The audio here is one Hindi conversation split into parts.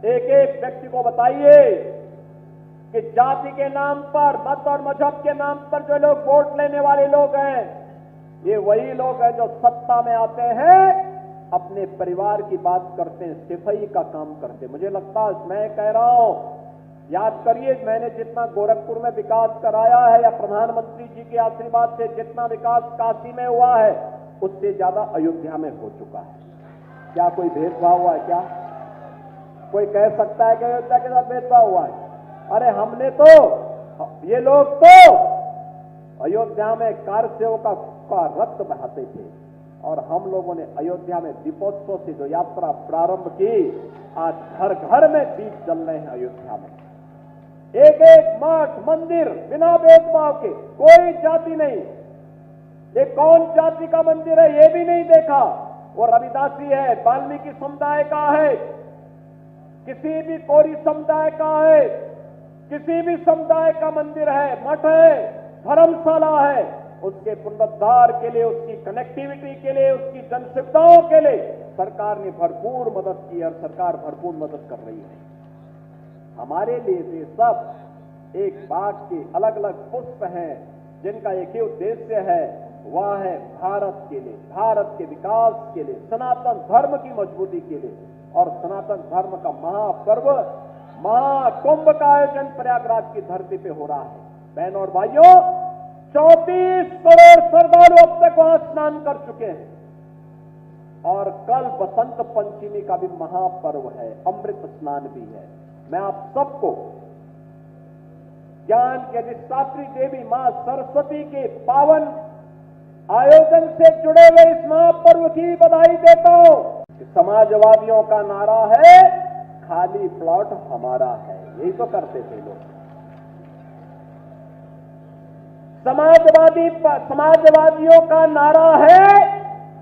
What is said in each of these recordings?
एक एक व्यक्ति को बताइए कि जाति के नाम पर, मत और मजहब के नाम पर जो लोग वोट लेने वाले लोग हैं, ये वही लोग हैं जो सत्ता में आते हैं, अपने परिवार की बात करते हैं, सिफाई का काम करते हैं। मुझे लगता है, मैं कह रहा हूं, याद करिए, मैंने जितना गोरखपुर में विकास कराया है या प्रधानमंत्री जी के आशीर्वाद से जितना विकास काशी में हुआ है, उससे ज्यादा अयोध्या में हो चुका है। क्या कोई भेदभाव हुआ है? क्या कोई कह सकता है कि अयोध्या के साथ भेदभाव हुआ है? अरे हमने तो, ये लोग तो अयोध्या में कार सेवका का रक्त बहाते थे और हम लोगों ने अयोध्या में दीपोत्सव से जो यात्रा प्रारंभ की, आज घर घर में दीप जल रहे हैं अयोध्या में। एक एक मठ मंदिर बिना भेदभाव के, कोई जाति नहीं, ये कौन जाति का मंदिर है ये भी नहीं देखा, वो रविदासी है, वाल्मीकि समुदाय का है, किसी भी कोरी समुदाय का है, किसी भी समुदाय का मंदिर है, मठ है, धर्मशाला है, उसके पुनरुद्धार के लिए, उसकी कनेक्टिविटी के लिए, उसकी जन सुविधाओं के लिए सरकार ने भरपूर मदद की और सरकार भरपूर मदद कर रही है। हमारे लिए ये सब एक बाग के अलग अलग पुष्प हैं जिनका एक ही उद्देश्य है, वह है भारत के लिए, भारत के विकास के लिए, सनातन धर्म की मजबूती के लिए। और सनातन धर्म का महापर्व, महाकुंभ का आयोजन प्रयागराज की धरती पे हो रहा है। बहनों और भाइयों, 34 करोड़ श्रद्धालु अब तक वहां स्नान कर चुके हैं और कल बसंत पंचमी का भी महापर्व है, अमृत स्नान भी है। मैं आप सबको ज्ञान के अधिष्ठात्री देवी मां सरस्वती के पावन आयोजन से जुड़े हुए इस महापर्व की बधाई देता हूं। समाजवादियों का नारा है, खाली प्लॉट हमारा है, यही तो करते थे लोग। समाजवादियों का नारा है,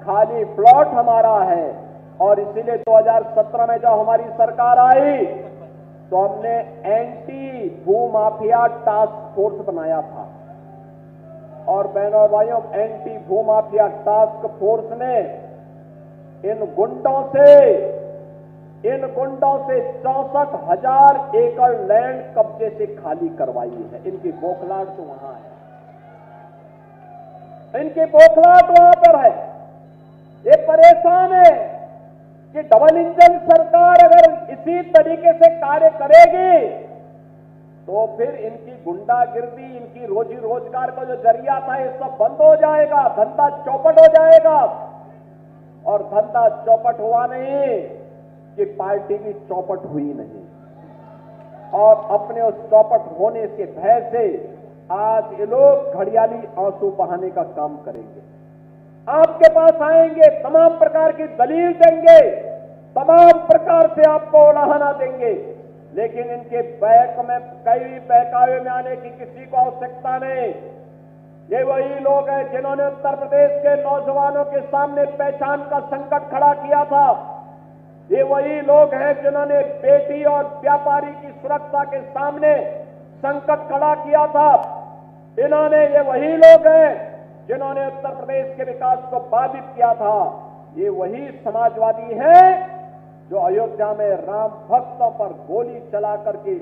खाली प्लॉट हमारा है। और इसीलिए 2017 में जब हमारी सरकार आई तो हमने एंटी भूमाफिया टास्क फोर्स बनाया था। और बहनों और भाइयों, एंटी भूमाफिया टास्क फोर्स ने इन गुंडों से 64,000 एकड़ लैंड कब्जे से खाली करवाई है। इनकी बौखलाहट तो वहां है, इनकी बौखलाहट वहां पर है। ये परेशान है कि डबल इंजन सरकार अगर इसी तरीके से कार्य करेगी तो फिर इनकी गुंडागिर्दी, इनकी रोजी रोजगार का जो जरिया था, ये सब बंद हो जाएगा, धंधा चौपट हो जाएगा। और धंधा चौपट हुआ नहीं कि पार्टी भी चौपट हुई नहीं। और अपने उस चौपट होने के भय से आज ये लोग घड़ियाली आंसू बहाने का काम करेंगे, आपके पास आएंगे, तमाम प्रकार की दलील देंगे, तमाम प्रकार से आपको उलाहना देंगे, लेकिन इनके बैक में कई बहकावे में आने की किसी को आवश्यकता नहीं। ये वही लोग हैं जिन्होंने उत्तर प्रदेश के नौजवानों के सामने पहचान का संकट खड़ा किया था। ये वही लोग हैं जिन्होंने बेटी और व्यापारी की सुरक्षा के सामने संकट खड़ा किया था। ये वही लोग हैं जिन्होंने उत्तर प्रदेश के विकास को बाधित किया था। ये वही समाजवादी हैं जो अयोध्या में राम भक्तों पर गोली चला करके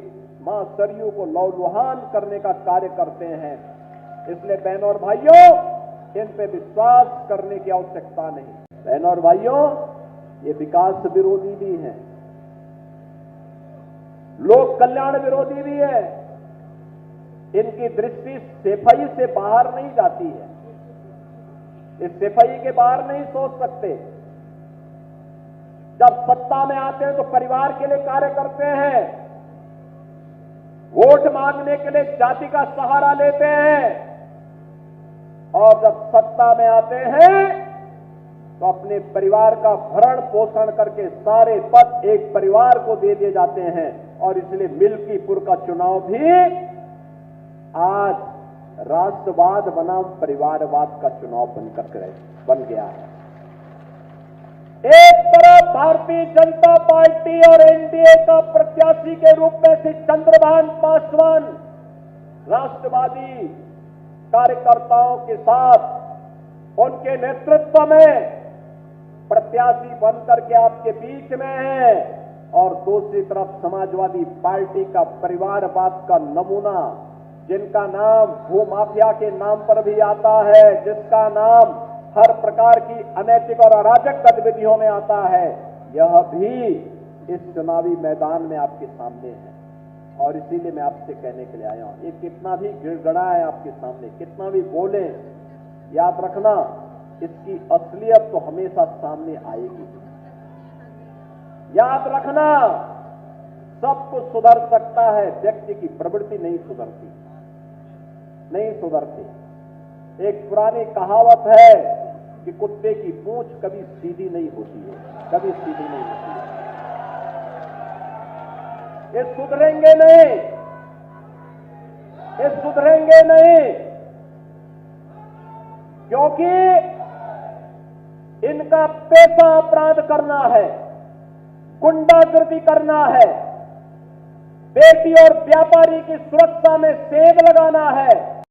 मां सरयू को लहूलुहान करने का कार्य करते हैं। इसलिए बहनों और भाइयों, इन पे विश्वास करने की आवश्यकता नहीं। बहनों और भाइयों, ये विकास विरोधी भी हैं, लोक कल्याण विरोधी भी है। इनकी दृष्टि सफाई से बाहर नहीं जाती है, इस सफाई के बाहर नहीं सोच सकते। जब सत्ता में आते हैं तो परिवार के लिए कार्य करते हैं, वोट मांगने के लिए जाति का सहारा लेते हैं, और जब सत्ता में आते हैं तो अपने परिवार का भरण पोषण करके सारे पद एक परिवार को दे दिए जाते हैं। और इसलिए मिल्कीपुर का चुनाव भी आज राष्ट्रवाद बनाम परिवारवाद का चुनाव बन गया है। एक तरफ भारतीय जनता पार्टी और एनडीए का प्रत्याशी के रूप में श्री चंद्रभान पासवान राष्ट्रवादी कार्यकर्ताओं के साथ उनके नेतृत्व में प्रत्याशी बनकर के आपके बीच में है। और दूसरी तरफ समाजवादी पार्टी का परिवारवाद का नमूना, जिनका नाम भूमाफिया के नाम पर भी आता है, जिसका नाम हर प्रकार की अनैतिक और अराजक गतिविधियों में आता है, यह भी इस चुनावी मैदान में आपके सामने है। और इसीलिए मैं आपसे कहने के लिए आया हूं, ये कितना भी गिड़गड़ाए आपके सामने, कितना भी बोले, याद रखना इसकी असलियत तो हमेशा सामने आएगी। याद रखना सब कुछ सुधर सकता है, व्यक्ति की प्रवृत्ति नहीं सुधरती, नहीं सुधरती। एक पुरानी कहावत है कि कुत्ते की पूंछ कभी सीधी नहीं होती है, कभी सीधी नहीं होती है। ये सुधरेंगे नहीं, ये सुधरेंगे नहीं, क्योंकि इनका पेशा अपराध करना है, गुंडागर्दी करना है, बेटी और व्यापारी की सुरक्षा में सेंध लगाना है।